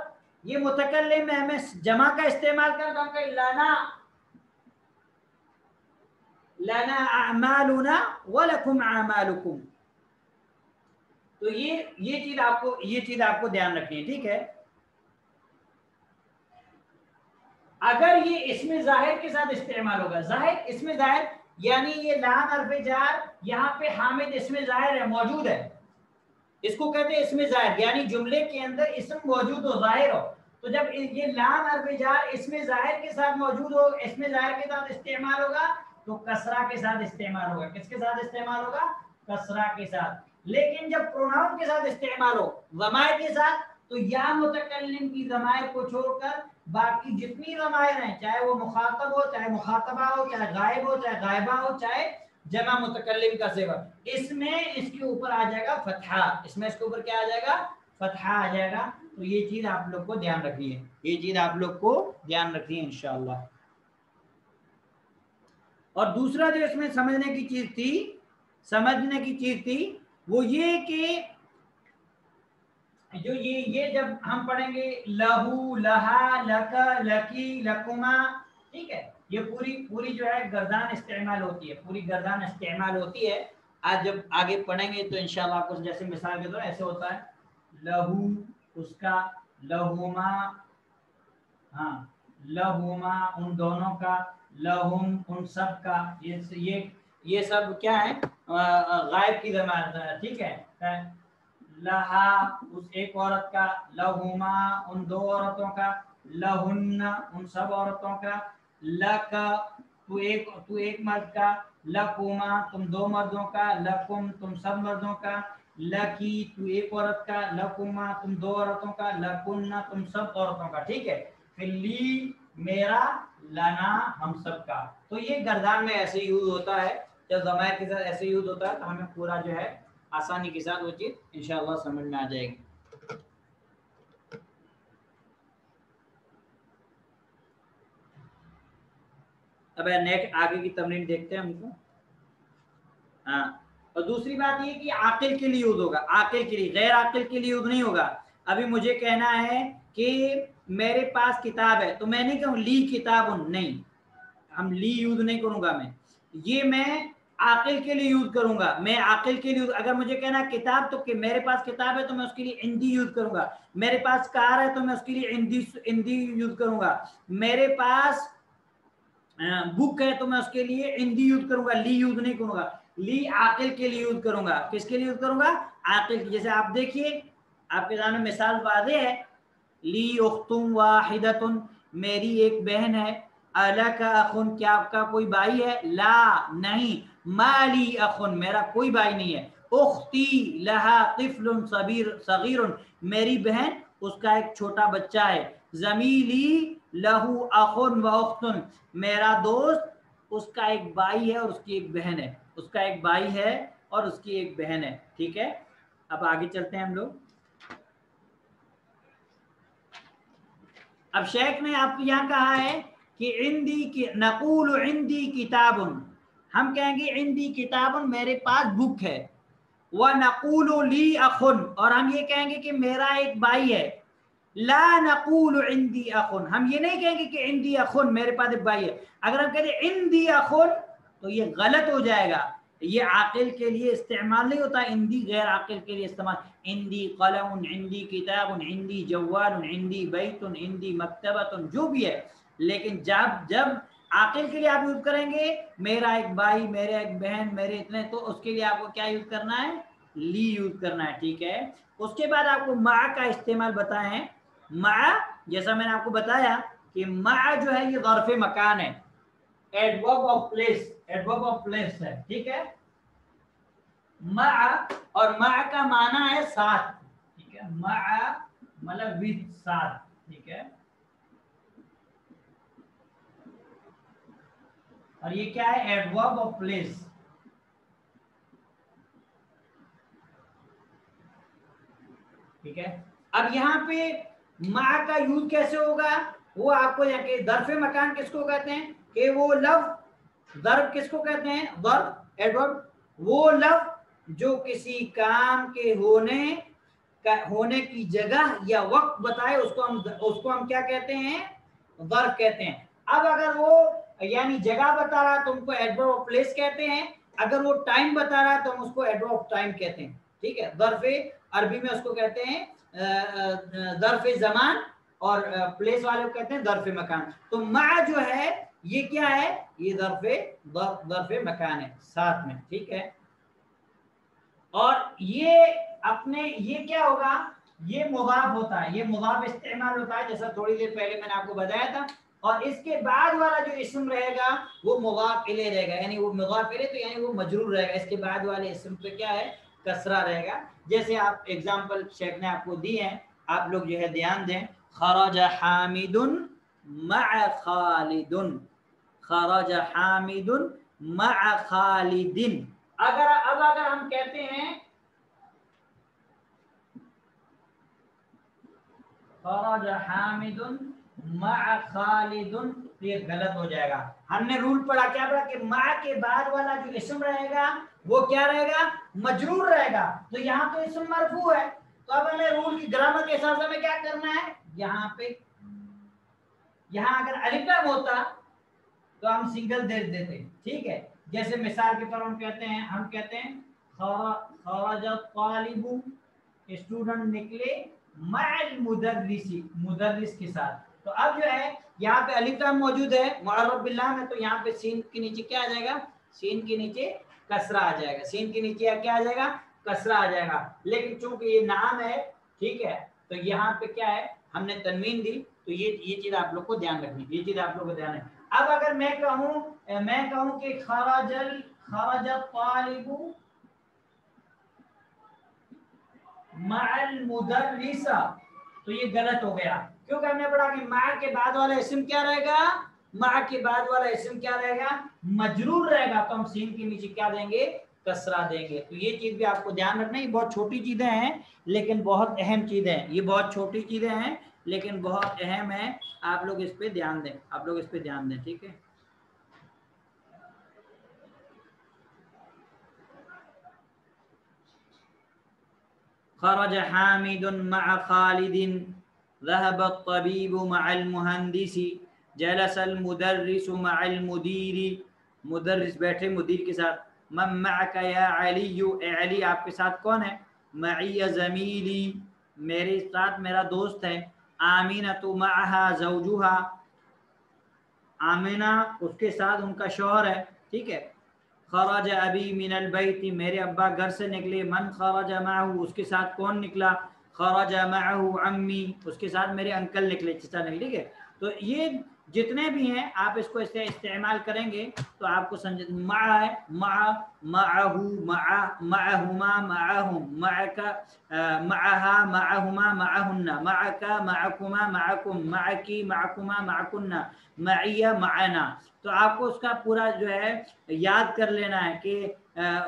[SPEAKER 1] یہ متکلم میں ہمیں جمع کا استعمال کرنا تو ہم کہیں لنا، لنا اعمالنا ولکم اعمالکم۔ تو یہ چیز آپ کو دھیان رکھنی ہے، ٹھیک ہے۔ اگر یہ اسم ظاہر کے ساتھ استعمال ہوگا، ظاہر، اسم ظاہر یعنی یہ لام حرف جار، یہاں پہ حامد اسم ظاہر ہے، موجود ہے، اس کو کہتے ہیں اسم ظاہر، یعنی جملے کے اندر اسم موجود ہو، ظاہر ہو، تو جب یہ لام حرف جار اسم ظاہر کے ساتھ موجود ہو، اسم ظاہر کے ساتھ استعمال ہوگا تو کسرہ کے ساتھ استعمال ہوگا، کس کے ساتھ استعمال ہوگا، کسرہ کے ساتھ۔ لیکن جب پروناؤن کے ساتھ استعمال ہو، ضمائر کے ساتھ، تو یا متکلم کی ضمائر کو چھوڑ کر باقی جتنی ضمائر ہیں، چاہے وہ مخاطب ہو، چاہے مخاطبہ ہو، چاہے غائب ہو، چاہے غائبہ ہو، چاہے جمع متکلم کا صیغہ، اس میں اس کے اوپر آ جائے گا فتحہ، اس میں اس کے اوپر کیا آ جائے گا، فتحہ آ جائے گا۔ تو یہ چیز آپ لوگ کو دھیان رکھنی ہے، یہ چیز آپ لوگ کو دھیان رکھنی ہے انشاءاللہ۔ اور دوسرا جو اس میں سمجھنے کی چیز تھی وہ یہ کہ جو یہ جب ہم پڑھیں گے لہو، لہا، لکا، لکی، لکما، ٹھیک ہے، یہ پوری جو ہے گردان استعمال ہوتی ہے، پوری گردان استعمال ہوتی ہے. آج جب آگے پڑھیں گے تو انشاءاللہ آپ کو جیسے مثال کے طور ایسے ہوتا ہے لہو اس کا، لہوما ہاں لہوما ان دونوں کا، لہم ان سب کا. یہ سب کیا ہے؟ غائب کی ضمانت ہے. ٹھیک ہے. لہا اس ایک عورت کا، لہوما ان دو عورتوں کا، لہن ان سب عورتوں کا، لک تو ایک مرد کا، لکوما تم دو مردوں کا، لکم تم سب مردوں کا، لکی تو ایک عورت کا، لکوما تم دو عورتوں کا، لکن تم سب عورتوں کا. ٹھیک ہے. پھر لی میرا، لنا ہم سب کا. تو یہ گردان میں ایسے یوز ہوتا ہے، جب ضمائر کے ساتھ ایسے یوز ہوتا ہے تو ہمیں پورا جو ہے آسانی کے ساتھ وہ چیز انشاءاللہ سمجھ میں آ جائے گی. اب نیکسٹ آگے کی تمرین دیکھتے ہیں ہم کو. ہاں اور دوسری بات یہ کہ عاقل کے لیے یوز ہوگا، عاقل کے لیے، غیر عاقل کے لیے یوز نہیں ہوگا. ابھی مجھے کہنا ہے کہ میرے پاس کتاب ہے تو میں نہیں کہوں لی کتاب، نہیں، ہم لی یوز نہیں کروں گا. یہ میں عاقل کے لیے یوز کروں گا. میں عاقل کے لیے اگر مجھے کہنا کتاب تو کہ میرے پاس کتاب ہے تو میں اس کے لیے عندی یوز کروں گا. میرے پاس کار ہے تو میں اس کے لیے عندی یوز کروں گا. میرے پاس بک ہے تو میں اس کے لیے عندی یوز کروں گا، لی یوز نہیں کروں گا. لی عاقل کے لیے یوز کروں گا. کس کے لیے یوز کروں گا؟ عاقل کی. جیسے آپ دیکھیے آپ کے سامنے مثال واضح ہے. لی اختم واحدۃ میری ایک بہن ہے. الک اخن کیا آپ کا کوئی بھائی ہے؟ لا نہیں. مالی اخن میرا کوئی بھائی نہیں ہے. اختی لہا طفل صغیر میری بہن اس کا ایک چھوٹا بچہ ہے. زمیلی لہو اخن و اختن میرا دوست اس کا ایک بھائی ہے اور اس کی ایک بہن ہے. اس کا ایک بھائی ہے اور اس کی ایک بہن ہے. ٹھیک ہے. اب آگے چلتے ہیں ہم لوگ. اب شیخ نے آپ کو یہاں کہا ہے کہ عندی کی نقول عندی کتاب، ہم کہیں گے عندی کتاب میرے پاس بک ہے. وَنَقُولُ لِي أَخٌ اور ہم یہ کہیں گے کہ میرا ایک بھائی ہے. لا نقول عندی اخن ہم یہ نہیں کہیں گے کہ عندی اخن میرے پاس ایک بھائی ہے. اگر ہم کہتے ہیں عندی اخن تو یہ غلط ہو جائے گا. یہ عاقل کے لیے استعمال نہیں ہوتا، عندی غیر عاقل کے لیے استعمال. عندی قلم، عندی کتاب، عندی جوال، عندی بیت، عندی مکتبۃ، جو بھی ہے. لیکن جب عاقل کے لیے آپ یوز کریں گے میرا ایک بھائی، میرا ایک بہن، میرے اتنے، تو اس کے لیے آپ کو کیا یوز کرنا ہے؟ لی یوز کرنا ہے. ٹھیک ہے. اس کے بعد آپ کو مع کا استعمال بتائیں. مع جیسا میں نے آپ کو بتایا کہ مع جو ہے یہ ظرف مکان ہے، adverb of place, adverb of place ہے. ٹھیک ہے. مع اور مع کا معنی ہے ساتھ. ٹھیک ہے. مع مطلب وتھ، ساتھ. ٹھیک ہے. اور یہ کیا ہے؟ Adverb of place. ٹھیک ہے. اب یہاں پہ مع کا یوز کیسے ہوگا وہ آپ کو یہاں کہ ظرف مکان کس کو کہتے ہیں کہ وہ لفظ، ظرف کس کو کہتے ہیں؟ ظرف ایڈورب وہ لفظ جو کسی کام کے ہونے کی جگہ یا وقت بتائے اس کو ہم کیا کہتے ہیں؟ ظرف کہتے ہیں. اب اگر وہ یعنی جگہ بتا رہا تو ہم کو ایڈورب آف پلیس کہتے ہیں. اگر وہ ٹائم بتا رہا تو ہم اس کو ایڈورب آف ٹائم کہتے ہیں. ٹھیک ہے. ظرف عربی میں اس کو کہتے ہیں ظرف زمان اور پلیس والے کو کہتے ہیں ظرف مکان. تو مع جو ہے یہ کیا ہے؟ یہ ظرف مکان ہے، ساتھ میں. ٹھیک ہے. اور یہ اپنے یہ کیا ہوگا؟ یہ مضاف ہوتا ہے، یہ مضاف استعمال ہوتا ہے جیسا تھوڑی دیر پہلے میں نے آپ کو بتایا تھا. اور اس کے بعد والا جو اسم رہے گا وہ مضاف الیہ رہے گا، یعنی وہ مضاف الیہ تو یعنی وہ مجرور رہے گا. اس کے بعد والے اسم پہ کیا ہے؟ کسرہ رہے گا. جیسے آپ ایگزامپل شیخ نے آپ کو دی ہیں، آپ لوگ جو ہے دھیان دیں. خرج حامد مع خالد، خرج حامد مع خالد. اگر ہم کہتے ہیں خرج حامد مع خالد تو یہ غلط ہو جائے گا. ہم نے رول پڑھا، کیا پڑھا کہ مع کے بعد والا جو اسم رہے گا وہ کیا رہے گا؟ مجرور رہے گا. تو یہاں تو اسم مرفوع ہے، تو اب ہمیں رول کی گرامر کے حساب سے ہمیں کیا کرنا ہے؟ یہاں پہ یہاں اگر الف لام ہوتا تو ہم سنگل دے دیتے، ٹھیک ہے. جیسے مثال کے طور ہم کہتے ہیں خرج الطالب، اسٹوڈنٹ نکلے، مع المدرس، مدرس کے ساتھ. تو اب جو ہے یہاں پہ الف لام موجود ہے، معرب باللام ہے، تو یہاں پہ سین کے نیچے کیا آ جائے گا؟ سین کے نیچے کسرہ آ جائے گا. سین کے نیچے کیا آ جائے گا؟ کسرہ آ جائے گا. لیکن چونکہ یہ نام ہے، ٹھیک ہے، تو یہاں پہ کیا ہے، ہم نے تنوین دی. تو یہ چیز آپ لوگ کو دھیان رکھنی، یہ چیز آپ لوگ کو دھیان رکھنی. اب اگر میں کہوں کہ خرج الطالب مع المدرس، تو یہ غلط ہو گیا. کیونکہ ہم نے پڑھا کہ مع کے بعد والا اسم کیا رہے گا؟ مع کے بعد والا اسم کیا رہے گا؟ مجرور رہے گا. تو ہم سین کے نیچے کیا دیں گے؟ کسرہ دیں گے. تو یہ چیز بھی آپ کو دھیان رکھنا ہے. یہ بہت چھوٹی چیزیں ہیں لیکن بہت اہم چیزیں ہیں. یہ بہت چھوٹی چیزیں ہیں لیکن بہت اہم ہیں. آپ لوگ اس پہ دھیان دیں، آپ لوگ اس پہ دھیان دیں، ٹھیک ہے. خرج حامد مع خالد، ذهب الطبيب مع المهندس، جلس المدرس مع المدير، مدرس بیٹھے مدیر کے ساتھ. من معك يا علي، اے علی آپ کے ساتھ کون ہے؟ معي زميلي، میرے ساتھ میرا دوست ہے. آمینة معها زوجها، آمینہ اس کے ساتھ ان کا شوہر ہے، ٹھیک ہے. خرج ابی من البیت، میرے ابا گھر سے نکلے. من خرج معه، اس کے ساتھ کون نکلا؟ خرج معه عمی، اس کے ساتھ میرے انکل نکلے، چچا نکلے، ٹھیک ہے. تو یہ جتنے بھی ہیں آپ اس کو اس سے استعمال کریں گے تو آپ کو سمجھ. مع ہے، مع، معه، مع، معهما، معهم، معك، معها، معهما، معهن، معك، معكما، معكم، معك، معكما، معكن، معیہ، معنا. تو آپ کو اس کا پورا جو ہے یاد کر لینا ہے کہ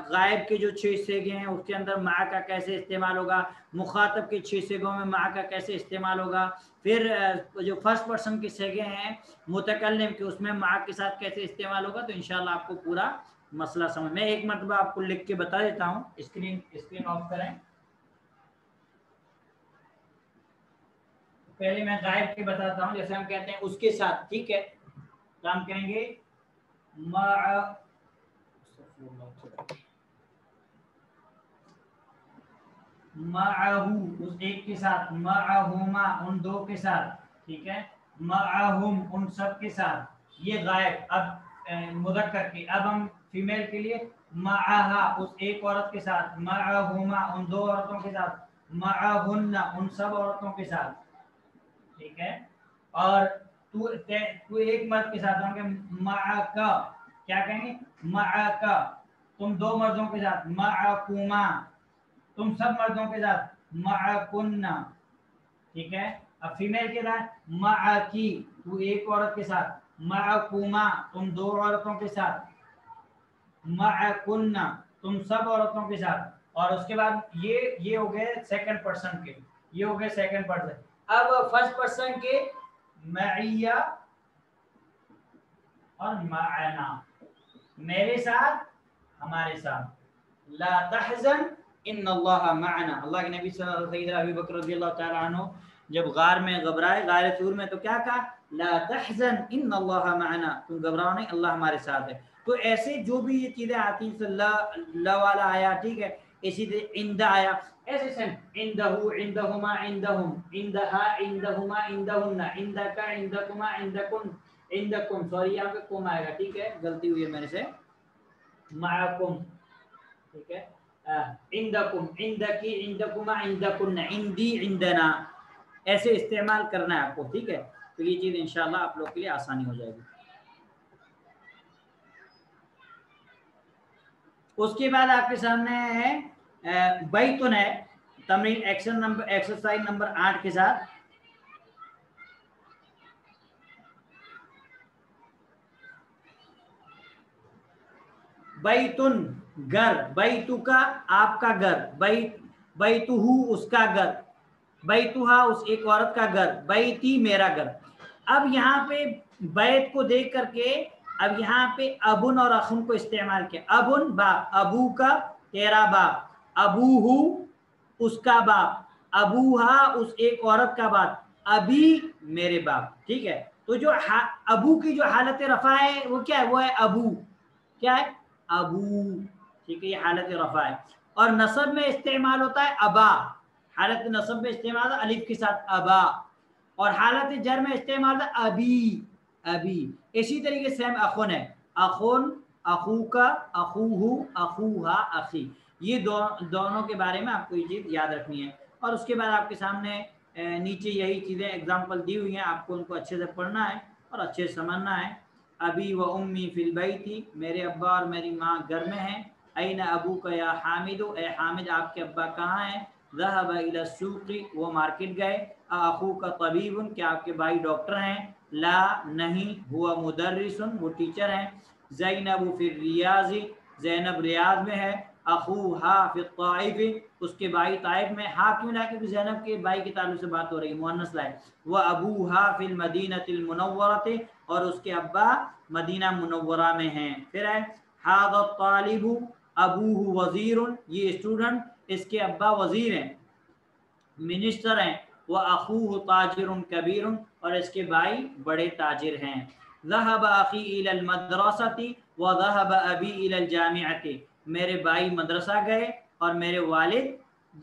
[SPEAKER 1] غائب کے جو 6 صیغے ہیں اس کے اندر مع کا کیسے استعمال ہوگا، مخاطب کے 6 صیغوں میں مع کا کیسے استعمال ہوگا، پھر جو فرسٹ پرسن کے صیغے ہیں متکلم کے اس میں مع کے ساتھ کیسے استعمال ہوگا. تو انشاءاللہ آپ کو پورا مسئلہ سمجھ. میں ایک مرتبہ آپ کو لکھ کے بتا دیتا ہوں. اسکرین آف کریں. پہلے میں غائب کے بتاتا ہوں. جیسے ہم کہتے ہیں اس کے ساتھ، ٹھیک ہے، تو ہم کہیں گے معہو، اس ایک کے ساتھ. معہما، ان دو کے ساتھ، ٹھیک ہے. معہم، ان سب کے ساتھ. یہ غائب. اب مذکر کے، اب ہم فیمیل کے لیے معہا، اس ایک عورت کے ساتھ. معہما، ان دو عورتوں کے ساتھ. معہن، ان سب عورتوں کے ساتھ، ٹھیک ہے. اور تو ایک مرد کے ساتھ ہوں گے معکا، کیا کہیں گے؟ معکا. تم دو مردوں کے ساتھ معکما، تم سب مردوں کے ساتھ معکن، ٹھیک ہے. اب فیمیل کے ساتھ معکی، تو ایک عورت کے ساتھ. معکما، تم دو عورتوں کے ساتھ. معکن، تم سب عورتوں کے ساتھ. اور اس کے بعد یہ ہو گئے سیکنڈ پرسن کے، یہ ہو گئے سیکنڈ پرسن. اب فرسٹ پرسن کے معیہ اور معنا، میرے ساتھ، ہمارے ساتھ. لا تحزن ان اللہ معنا. اللہ کے نبی صلی اللہ علیہ وسلم سیدنا ابی بکر رضی اللہ تعالی عنہ جب غار میں گھبرائے، غار ثور میں، تو کیا کہا؟ لا تحزن ان اللہ معنا، تم گھبراؤ نہیں، اللہ ہمارے ساتھ ہے. تو ایسے جو بھی یہ چیزیں آتی ہیں، لا والا آیا، ٹھیک ہے، اسی طرح عند آیا، ایسے سن عندہو، عندہما، عندہم، عندہا، عندہما، عندہن، عندک، عندکما، عندکن، عندکم. سوری یہاں پہ کم آئے گا، ٹھیک ہے، غلطی ہوئی ہے میرے سے. معکم، ٹھیک ہے. عندکم، عندکی، عندکما، عندکن، عندی، عندنا، ایسے استعمال کرنا ہے آپ کو، ٹھیک ہے. تو یہ چیز انشاءاللہ آپ لوگ کے لیے آسانی ہو جائے گی. اس کے بعد آپ کے سامنے ہے بیتن ہے، تمرین ایکسرسائز نمبر 8 کے ساتھ. بیتن، گھر. بیتو کا، آپ کا گھر. بیتہو، اس کا گھر. بیتہا، اس ایک عورت کا گھر. بیتی، میرا گھر. اب یہاں پہ بیت کو دیکھ کر کے اب یہاں پہ ابن اور اخن کو استعمال کیا. ابن، باپ. ابو کا، تیرا باپ. ابوہو، اس کا باپ. ابوہا، اس ایک عورت کا باپ. ابھی، میرے باپ، ٹھیک ہے. تو جو ابو کی جو حالت رفع ہے وہ کیا ہے؟ وہ ہے ابو. کیا ہے؟ ابو. ٹھیک ہے، یہ حالت رفع ہے. اور نصب میں استعمال ہوتا ہے ابا. حالت نصب میں استعمال ہوتا ہے الف کے ساتھ ابا. اور حالت جر میں استعمال ہوتا ہے ابی. ابی. اسی طریقے سے اخن ہے، اخن، اخو کا، اخوہ، اخوہا، اخی. یہ دونوں کے بارے میں آپ کو یہ چیز یاد رکھنی ہے. اور اس کے بعد آپ کے سامنے نیچے یہی چیزیں ایگزامپل دی ہوئی ہیں، آپ کو ان کو اچھے سے پڑھنا ہے اور اچھے سے سمجھنا ہے. ابی و امی فی البیت، میرے ابا اور میری ماں گھر میں ہیں. این ابوک یا حامد، اے حامد آپ کے ابا کہاں ہیں؟ ذهب الى السوق، وہ مارکیٹ گئے. اخوک طبیب، کیا آپ کے بھائی ڈاکٹر ہیں؟ لا نہیں. ہوا مدرس، وہ ٹیچر ہیں. زینب فی الریاض، زینب ریاض میں ہے. اخوہا فی الطائف، اس کے بھائی طائف میں. ہاں کیوں لائے؟ کیونکہ زینب کے بھائی کے تعلق سے بات ہو رہی ہے، مؤنث لائے. وہ ابوہا فی المدینۃ المنورۃ، اور اس کے ابا مدینہ منورہ میں ہیں. پھر ہے ھذا الطالب ابوہ وزیر، یہ اسٹوڈنٹ اس کے ابا وزیر ہیں، منسٹر ہیں. وہ اخوہ تاجر کبیر، اور اس کے بھائی بڑے تاجر ہیں. ذهب اخی الى المدرسة وذهب ابی الى الجامعة، میرے بھائی مدرسہ گئے اور میرے والد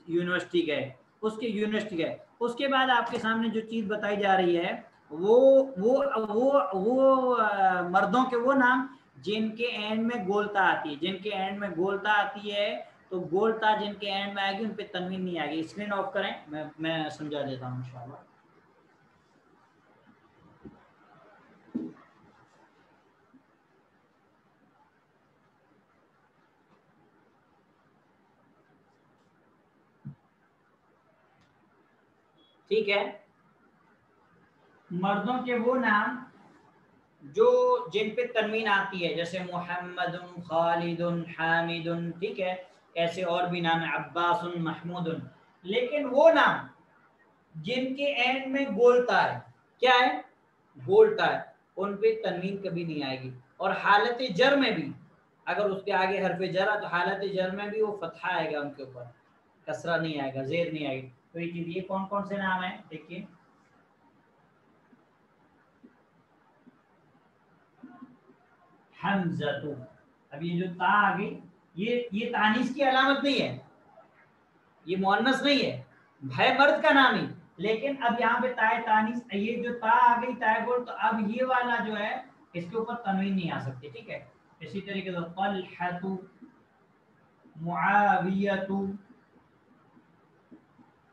[SPEAKER 1] یونیورسٹی گئے. اس کے یونیورسٹی گئے. اس کے بعد آپ کے سامنے جو چیز بتائی جا رہی ہے وہ مردوں کے وہ نام جن کے اینڈ میں گولتا آتی ہے. جن کے اینڈ میں گولتا آتی ہے تو گولتا جن کے اینڈ میں آئے گی ان پہ تنوین نہیں آئے گی. اسکرین آف کریں، میں سمجھا دیتا ہوں انشاءاللہ. ٹھیک ہے، مردوں کے وہ نام جو جن پہ تنوین آتی ہے، جیسے محمد، خالد، حامد. ٹھیک ہے، ایسے اور بھی نام ہیں، عباس، محمود. لیکن وہ نام جن کے اینڈ میں گولتا ہے، کیا ہے؟ گولتا ہے، ان پہ تنوین کبھی نہیں آئے گی. اور حالت جر میں بھی اگر اس کے آگے حرف جر ہے تو حالت جر میں بھی وہ فتحہ آئے گا، ان کے اوپر کسرہ نہیں آئے گا، زیر نہیں آئے گی. تو یہ چیز، یہ کون کون سے نام ہیں دیکھیے. حمزہ، اب یہ جو تا آ گئی، یہ تانیث کی علامت نہیں ہے، یہ مؤنث نہیں ہے مرد کا نام ہی. لیکن اب یہاں پہ تائے تانیث، یہ جو تا آ گئی تائے گول، تو اب یہ والا جو ہے اس کے اوپر تنوین نہیں آ سکتی. ٹھیک ہے، اسی طریقے سے طلحۃ، معاویۃ،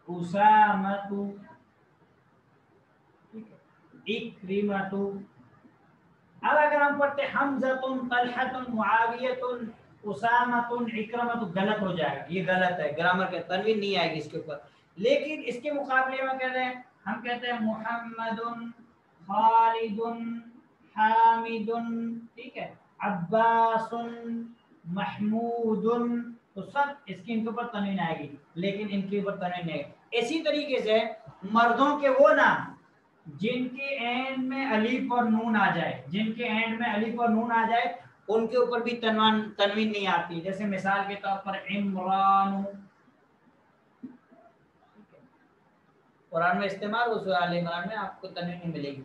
[SPEAKER 1] اسامۃ، اکرمۃ. اب اگر ہم پڑھتے حمزۃ، طلحۃ، معاویۃ، اسامۃ، اکرمۃ، غلط ہو جائے گا. یہ غلط ہے، گرامر کا تنوین نہیں آئے گی اس کے اوپر. لیکن اس کے مقابلے میں کہتے ہیں، ہم کہتے ہیں محمد، خالد، حامد. ٹھیک ہے، عباس، محمود. تو سب اس کے ان کے اوپر تنوین آئے گی، لیکن ان کے اوپر تنوین نہیں. اسی طریقے سے مردوں کے وہ نام جن کے اینڈ میں الف اور نون آ جائے، جن کے اینڈ میں الف اور نون آ جائے ان کے اوپر بھی تنوین نہیں آتی. جیسے مثال کے طور پر عمران، قرآن میں استعمال ہو، سورہ آل عمران میں آپ کو تنوین نہیں ملے گی.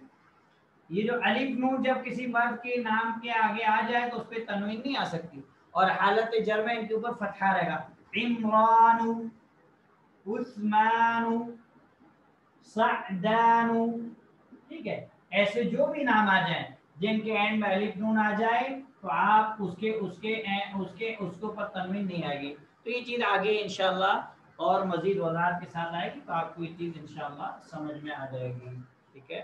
[SPEAKER 1] یہ جو الف نون جب کسی مرد کے نام کے آگے آ جائے تو اس پہ تنوین نہیں آ سکتی. اور حالت جر میں ان کے اوپر فتحہ رہے گا. عمران، عثمان، سعدان. ٹھیک ہے، ایسے جو بھی نام آ جائیں جن کے اینڈ میں الف نون آ جائے تو آپ اس کے اوپر تنوین نہیں آئے گی. تو یہ چیز آگے انشاءاللہ اور مزید وضاحت کے ساتھ آئے گی، تو آپ کو یہ چیز انشاءاللہ سمجھ میں آ جائے گی. ٹھیک ہے،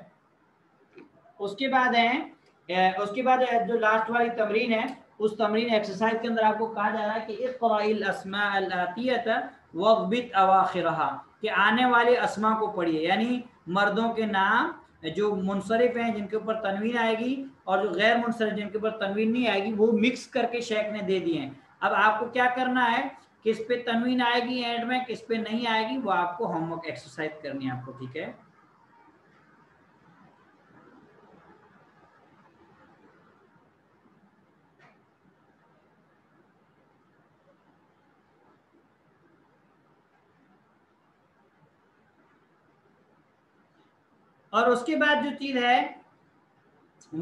[SPEAKER 1] اس کے بعد جو لاسٹ والی تمرین ہے، اس تمرین ایکسرسائز کے اندر آپ کو کہا جا رہا ہے کہ اقرأ الاسماء الاتیۃ واضبط اواخرها، کہ آنے والے اسماء کو پڑھیے. یعنی مردوں کے نام جو منصرف ہیں جن کے اوپر تنوین آئے گی، اور جو غیر منصرف جن کے اوپر تنوین نہیں آئے گی، وہ مکس کر کے شیخ نے دے دیے ہیں. اب آپ کو کیا کرنا ہے، کس پہ تنوین آئے گی اینڈ میں، کس پہ نہیں آئے گی، وہ آپ کو ہوم ورک ایکسرسائز کرنی ہے آپ کو. ٹھیک ہے، اور اس کے بعد جو چیز ہے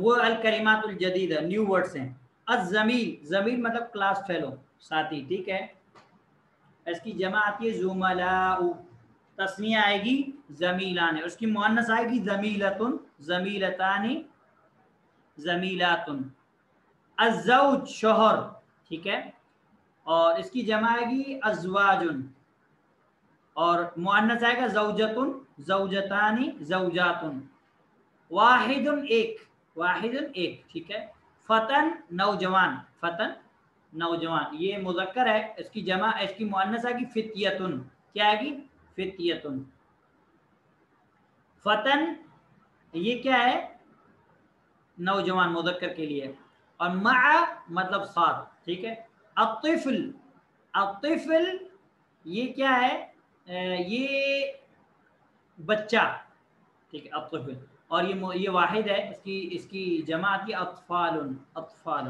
[SPEAKER 1] وہ الکلمات الجدیدہ نیو ورڈس ہیں. الزمیل زمیل مطلب کلاس فیلو ساتھی, ٹھیک ہے. اس کی جمع آتی ہے زملاء, تسنیہ آئے گی زمیلان, اس کی مؤنث آئے گی زمیلتن, زمیلتان, زمیلاتن. الزوج شوہر, ٹھیک ہے, اور اس کی جمع آئے گی ازواجن, اور مؤنث آئے گا زوجتن, زوجتان, زوجاتن. واحدن ایک, واحدن ایک, ٹھیک ہے. فتن نوجوان, فتن نوجوان, یہ مذکر ہے, اس کی جمع اس کی مؤنث آئے گی فتیتن, کیا آئے گی فتیتن. فتن یہ کیا ہے نوجوان مذکر کے لیے, اور مع مطلب ساتھ, ٹھیک ہے. الطفل, الطفل یہ کیا ہے یہ بچہ, ٹھیک ہے, الطفل, اور یہ واحد ہے, اس کی جمع آتی ہے اطفال, اطفال.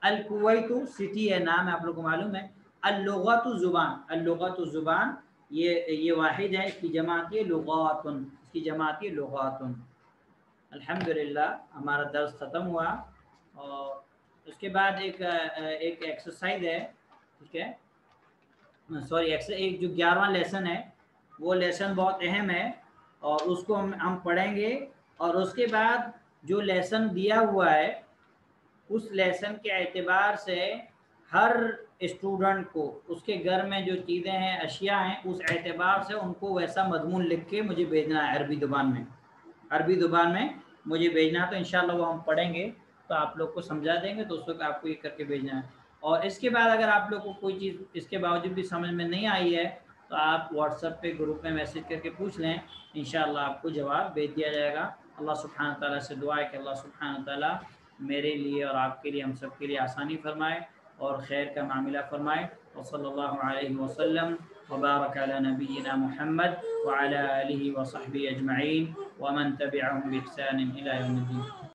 [SPEAKER 1] الکویت سٹی ہے, نام ہے, آپ لوگوں کو معلوم ہے. اللغت زبان, اللغت زبان یہ واحد ہے, اس کی جمع آتی ہے لغات, اس کی جمع آتی ہے لغات. الحمدللہ ہمارا درس ختم ہوا, اور اس کے بعد ایک ایکسرسائز ہے, ٹھیک ہے, سوری ایک جو 11واں لیسن ہے, وہ لیسن بہت اہم ہے, اور اس کو ہم پڑھیں گے. اور اس کے بعد جو لیسن دیا ہوا ہے اس لیسن کے اعتبار سے ہر اسٹوڈنٹ کو اس کے گھر میں جو چیزیں ہیں, اشیاء ہیں, اس اعتبار سے ان کو ویسا مضمون لکھ کے مجھے بھیجنا ہے عربی زبان میں, عربی زبان میں مجھے بھیجنا ہے. تو انشاءاللہ وہ ہم پڑھیں گے تو آپ لوگ کو سمجھا دیں گے, تو اس وقت آپ کو یہ کر کے بھیجنا ہے. اور اس کے بعد اگر آپ لوگ کو کوئی چیز اس کے باوجود بھی سمجھ میں نہیں آئی ہے تو آپ واٹس ایپ پہ گروپ میں میسج کر کے پوچھ لیں, انشاءاللہ آپ کو جواب بھیج دیا جائے گا. اللہ سبحانہ تعالیٰ سے دعا ہے کہ اللہ سبحانہ تعالیٰ میرے لیے اور آپ کے لیے, ہم سب کے لیے آسانی فرمائے اور خیر کا معاملہ فرمائے. وصلی اللہ علیہ وسلم وبارک علی نبینا محمد وعلی آلہ وصحبہ اجمعین ومن تبعهم بإحسان إلى يوم الدين.